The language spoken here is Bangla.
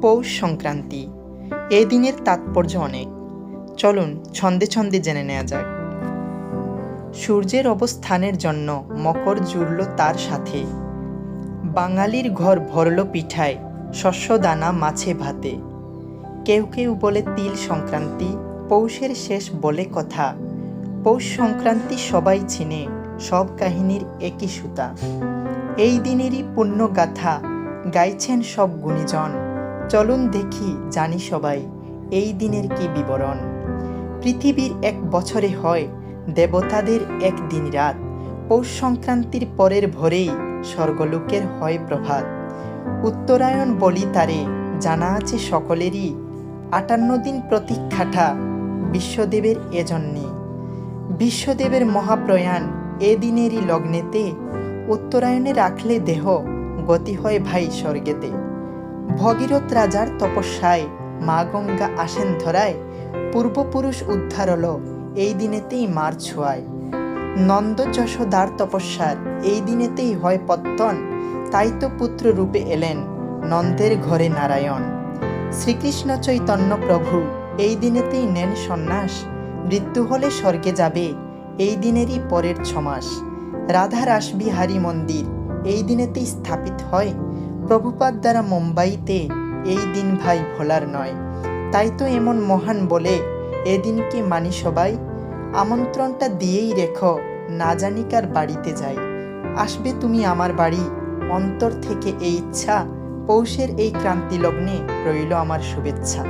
পৌষ সংক্রান্তি। এই দিনের তাৎপর্য অনেক। চলুন ছন্দে ছন্দে জেনে নেওয়া যাক। সূর্যের অবস্থানের জন্য মকর জুড়ল তার সাথে। বাঙালির ঘর ভরল পিঠায়, শস্যদানা মাছে ভাতে। কেউ কেউ বলে তিল সংক্রান্তি, পৌষের শেষ বলে কথা। পৌষ সংক্রান্তি সবাই চিনে, সব কাহিনীর একই সুতা। এই দিনেরই পুণ্য গাথা গাইছেন সব গুণীজন। চলুন দেখি জানি সবাই এই দিনের কি বিবরণ। পৃথিবীর এক বছরে হয় দেবতাদের এক দিন রাত। পৌষ সংক্রান্তির পরের ভোরেই স্বর্গলোকের হয় প্রভাত। উত্তরায়ণ বলি তারে, জানা আছে সকলেরই। ৫৮ দিন প্রতীক্ষাটা বিশ্বদেবের এজন্যে। বিশ্বদেবের মহাপ্রয়াণ এ দিনেরই লগ্নেতে। উত্তরায়ণে রাখলে দেহ, গতি হয় ভাই স্বর্গেতে। ভগীরথ রাজার তপস্যায় মা গঙ্গা আসেন ধরায়। পূর্বপুরুষ উদ্ধার হল এই দিনেতেই মার ছোঁয়ায়। নন্দ যশোদার তপস্যার এই দিনেতেই হয় পত্তন। তাই তো পুত্র রূপে এলেন নন্দের ঘরে নারায়ণ। শ্রীকৃষ্ণ চৈতন্য প্রভু এই দিনেতেই নেন সন্ন্যাস। মৃত্যু হলে স্বর্গে যাবে এই দিনেরই পরের ৬ মাস। রাধা রাসবিহারী মন্দির এই দিনেতেই স্থাপিত হয়। প্রভুপাদ দ্বারা মুম্বাইতে এই দিন ভাই ভোলার নয়। তাই তো এমন মহান বলে এদিনকে মানি সবাই। আমন্ত্রণটা দিয়েই রেখো, না জানি কার বাড়িতে যাই। আসবে তুমি আমার বাড়ি, অন্তর থেকে এই ইচ্ছা। পৌষের এই ক্রান্তি লগ্নে রইল আমার শুভেচ্ছা।